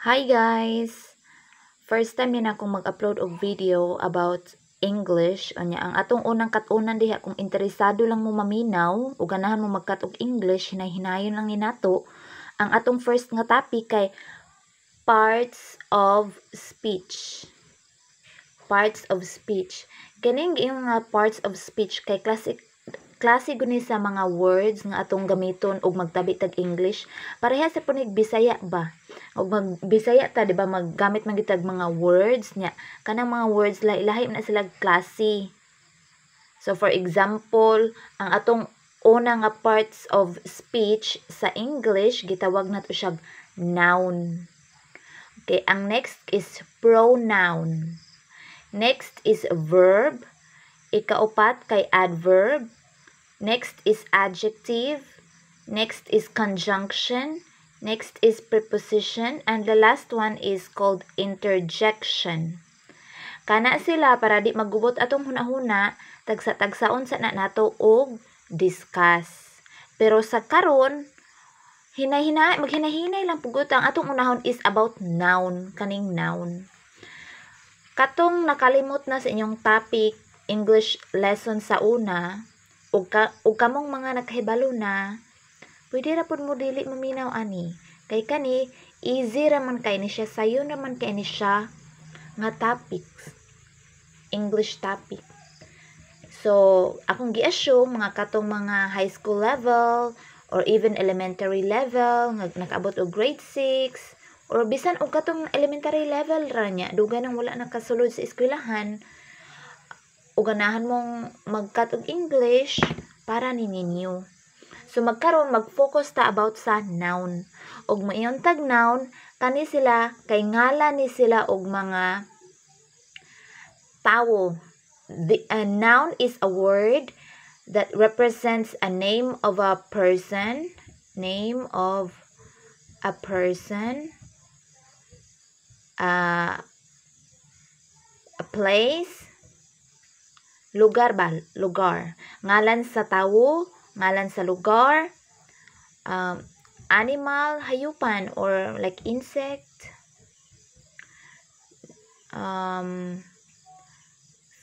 Hi guys! First time din akong mag-upload og video about English. Anya, ang atong unang katunan diha kung interesado lang mo maminaw o ganahan mo magkat og English, hinay-hinayon lang ni nato. Ang atong first nga topic kay parts of speech. Parts of speech. Kining iyong nga parts of speech kay klase guni sa mga words nga atong gamiton og magtabi tag English. Pareha sa punig Bisaya ba? Og mag-Bisaya ta, di ba, maggamit man gitag mga words nya. Kanang mga words lahi-lahi na sila klase. So for example, ang atong una nga parts of speech sa English gitawag nato siya noun. Okay, ang next is pronoun. Next is verb. Ikaupat kay adverb. Next is adjective. Next is conjunction. Next is preposition. And the last one is called interjection. Kana sila para di magubot atong hunahuna, tagsa-tagsaon sa na nato og discuss. Pero sa karon, maghinay-hinay lang pugot. Ang atong unahon is about noun, kaning noun. Katong nakalimot na sa inyong topic, English lesson sa una, ug kamong mga nakahibalo na, pwede ra pud mo dili maminaw ani. Kay kani easy ra man kay ni siya, sayo naman kay ni siya nga topics. English topic. So, akong gi-assume mga katong mga high school level or even elementary level nga nakaabot og grade 6 or bisan og katong elementary level ra nya, dugan nang wala nakasulod sa eskwelahan, o ganahan mong magkat og English para ninyo. So magkaron mag-focus ta about sa noun. Og mayon tag noun, kani sila kay ngalan ni sila og mga tawo. A noun is a word that represents a name of a person, a place, lugar. Ngalan sa tawo, ngalan sa lugar, animal, hayupan, or like insect,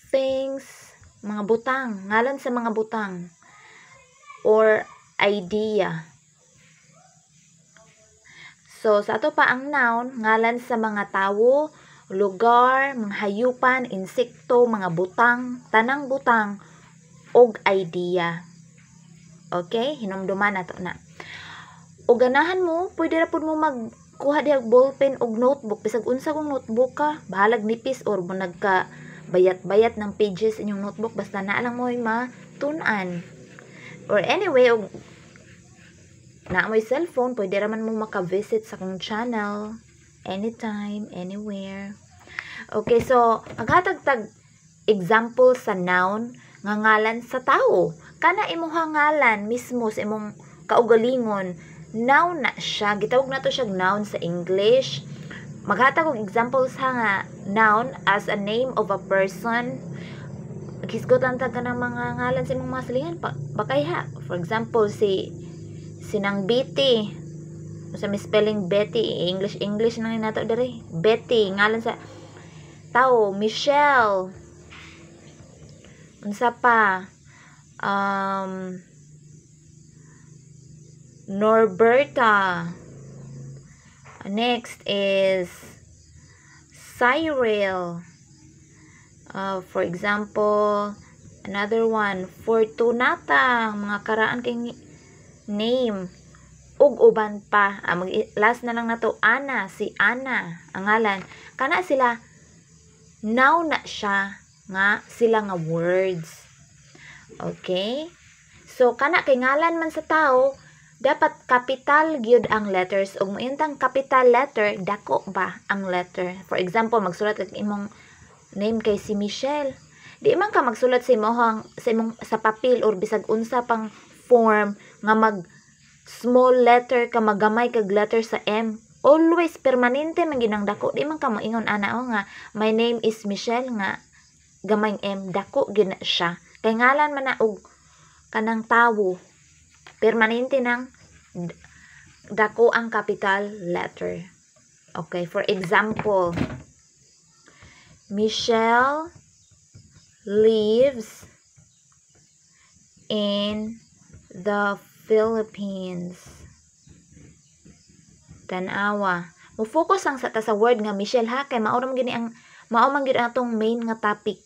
things, mga butang, ngalan sa mga butang, or idea. So, sa ato pa ang noun, ngalan sa mga tawo, lugar, mga hayupan, insekto, mga butang, tanang butang, og idea. Okay? Hinumduman nato na. O ganahan mo, pwede ra pud mo magkuha diha og ballpen og notebook. Bisag unsa kung notebook ka, bahalag nipis or mo nagka bayat-bayat ng pages inyong notebook, basta naa lang mo matun-an. Or anyway, og na mo cellphone, pwede ra man mo maka-visit sa kong channel anytime, anywhere. Okay, so maghatag tag example sa noun nga ngalan sa tao. Kana imong ngalan mismo sa imong kaugalingon, noun na siya. Gitawag nato siya noun sa English. Maghatag og example sa nga noun as a name of a person. Hisgot lang tag kanang mga ngalan sa imong mga silingan bakayha. For example, si Sinang Betty. Sa spelling Betty, English nang nato diri. Betty, ngalan sa tao, Michelle. Unsa pa? Norberta. Next is Cyril. For example, another one, Fortunata. Mga karaan kay name. Ug uban pa. Last na lang nato, Ana. Si Ana ang ngalan. Kana sila noun na siya nga sila nga words. Okay? So kana kay ngalan man sa tao, dapat capital gyud ang letters. Ug mointang capital letter, dako ba ang letter. For example, magsulat kag imong name kay si Michelle. Di man ka magsulat sa imong sa papel or bisag unsa pang form nga mag small letter ka, magamay kag letter sa M. Always permanente man ginang dako. Di man ka moingon ana nga my name is Michelle nga gamay M, dako gyud na siya. Kay ngalan man na og kanang tawo, permanente nang dako ang capital letter. Okay, for example, Michelle lives in the Philippines. Tanawa. Mo-focus lang sa word nga Michelle ha, kay mao man gid atong main nga topic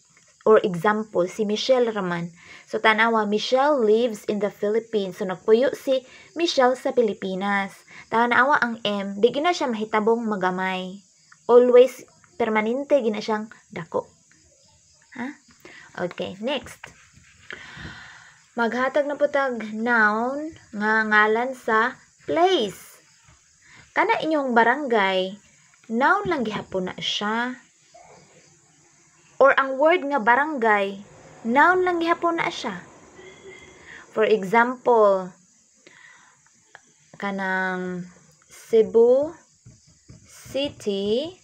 or example si Michelle raman. So tanawa, Michelle lives in the Philippines. So nagpuyo si Michelle sa Pilipinas. Tanawa ang M, di gina siya mahitabong magamay. Always permanente gina siyang dako. Ha? Okay, next. Maghatag na putag noun nga ngalan sa place. Kana inyong barangay, noun lang gihapon na siya. Or ang word nga barangay, noun lang gihapon na siya. For example, kanang Cebu City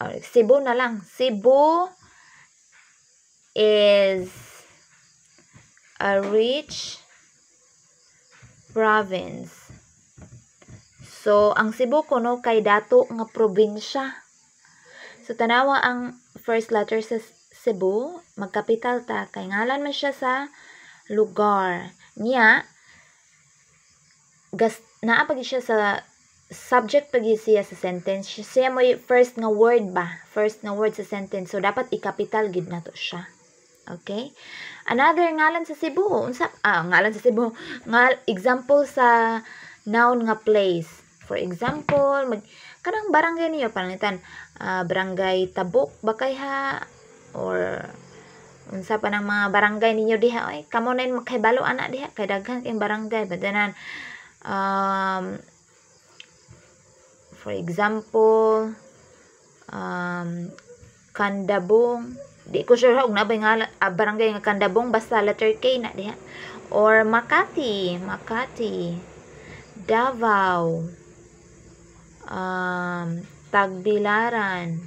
or Cebu na lang. Cebu is a rich province. So, ang Cebu kuno kay dato nga probinsya. So, tanawa ang first letter sa Cebu, magkapital ta, kay ngalan man siya sa lugar. Niya, naapag siya sa subject pagi siya sa sentence. Siya mo first nga word ba? First nga word sa sentence. So, dapat ikapital gid nato siya. Okay? Another ngalan sa Cebu. Ngalan sa Cebu. Example sa noun nga place. For example, kanang barangay niyo panitan, barangay Tabuk bakay ha, or unsa pa ng mga barangay ninyo diha, ay kamo na makahibalo ana diha kay daghan kay barangay. Badanan for example, Kandabong, di ko sure og nabay nga barangay nga Kandabong, basta letter K na diha. Or Makati, Davao, Tagbilaran,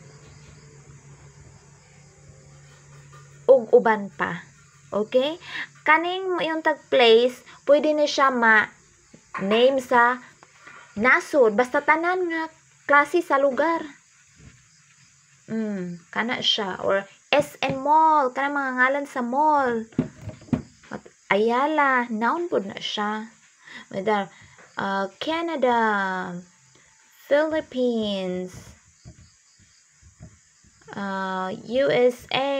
ug uban pa. Okay? Kaning yung tag place, pwede na siya name sa nasod, basta tanan nga klase sa lugar. Kana siya. Or SM Mall, kana mga ngalan sa mall. Ayala, noun po na siya. Canada, Philippines, USA,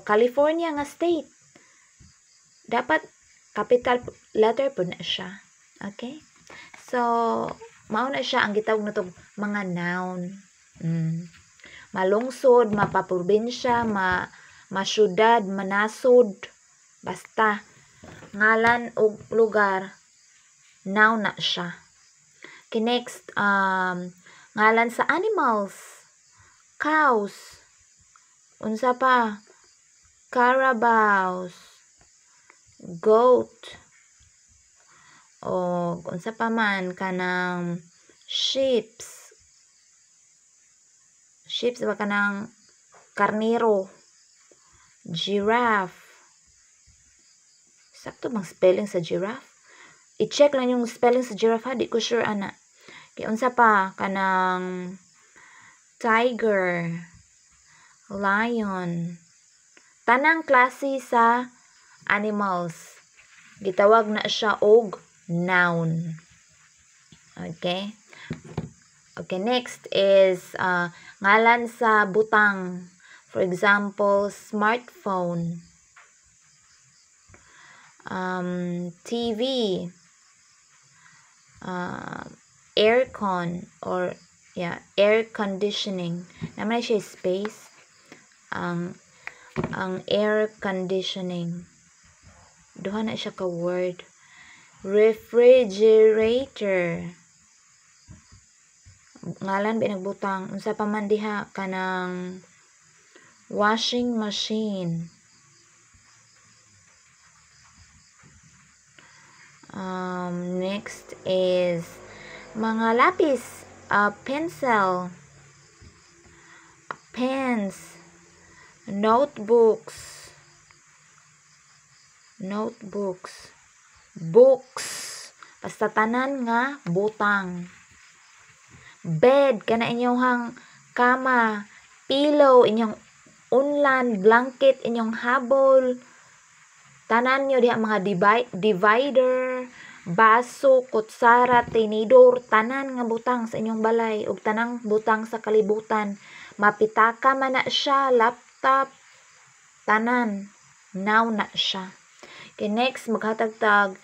California nga state. Dapat capital letter po na siya. Okay? So, mao na siya ang gitawag na itong mga noun. Malungsod, mapaprobinsya, masyudad, manasod, basta ngalan o lugar, noun na siya. Okay, next, ngalan sa animals, cows, unsa pa, carabaos, goat, o unsa pa man kanang sheeps ba kanang karnero, giraffe. Sakto bang spelling sa giraffe? I-check lang yung spelling sa giraffe ha, di ko sure ana. Kaya unsa pa kanang tiger, lion, tanang klase sa animals gitawag na siya og noun. Okay? Okay, next is ngalan sa butang. For example, smartphone, TV, aircon, or air conditioning. Naman siya space. Ang air conditioning. Duha na siya ka word. Refrigerator. Ngalan ba nagbutang? Unsa pa man diha kanang washing machine. Next is mga lapis, pencil, pens, notebooks, books, basta tanan nga butang. Bed, kana inyong kama, pillow, inyong unlan, blanket, inyong habol, tanan nyo diha mga divider, baso, kutsara, tinidor, tanan nga butang sa inyong balay, ug tanang butang sa kalibutan. Mapitaka man na siya, laptop, tanan, noun na siya. Okay, next, maghatagtag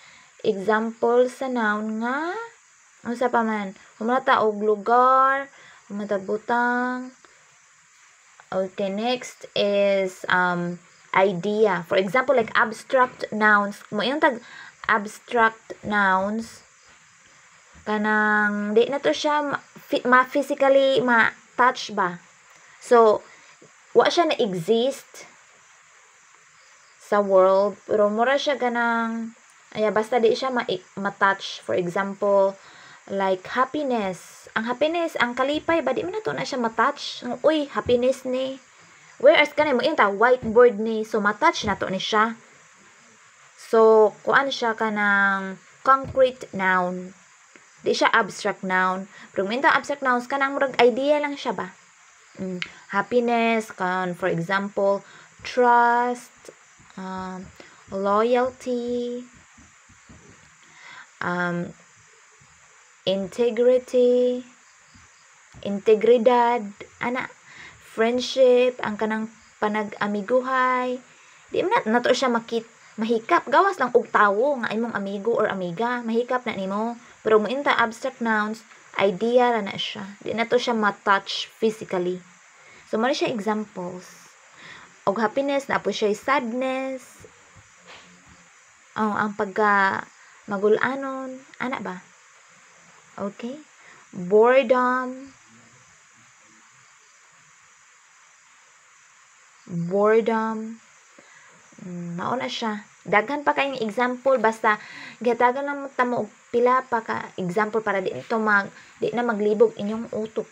example sa noun nga, ano sa paman, humata og lugar, humatag butang. Okay, next is idea. For example, like abstract nouns. Mo yung tag abstract nouns, kanang di na to siya physically ma-touch ba. So, wa siya na exist sa world, pero mura siya ganang basta di siya ma-touch. For example, like happiness. Ang happiness, ang kalipay ba, di man na to na siya ma-touch. Uy, happiness ni. Whereas kanay mo yung whiteboard ni, so ma-touch na to ni siya. So, kuan siya kanang concrete noun. Di siya abstract noun. Pero minta abstract nouns, kanang murag idea lang siya ba. Happiness, for example, trust, loyalty, integrity, integridad, friendship, ang kanang panag-amiguhay. Di man na to siya mahikap. Gawas lang og tawo nga imong amigo or amiga. Mahikap na nimo. Pero mo inta abstract nouns, idea ra na siya. Di na to siya ma-touch physically. So, mali siya examples. Og happiness, na po siya sadness. Ang magulanon. Ana ba? Okay? Boredom. Mauna siya. Daghan pa kayong example, basta gatagan lang ta mo pila pa ka example para di na maglibog inyong utok.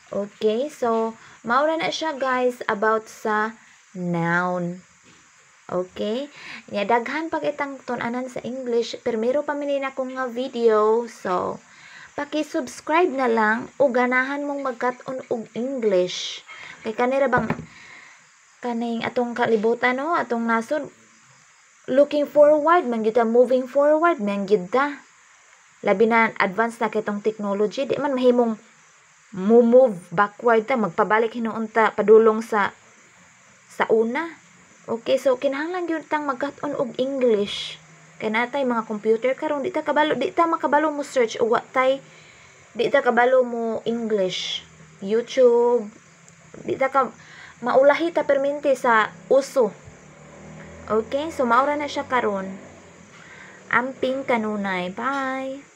Okay, so maura na siya guys about sa noun. Okay, daghan pa kitang tun-anan sa English, pero meron pa man akong nga video, so paki-subscribe na lang o ganahan mong magkat-on og English. Kay kanira bang kaning atong kalibutan no, atong nasod looking forward man gyud, moving forward man gyud ta. Labi na advanced na kitong technology, di man mahimong move backward ta, magpabalik hinuon ta padulong sa una. Okay, so kinahanglan gyud tang magkat-on og English. Kay natay mga computer karon di ta makabalo mo search o di ta kabalo mo English, YouTube, di ta ka maulahi ta permente sa uso. Okay, so maura na siya karon. Amping kanunay. Bye.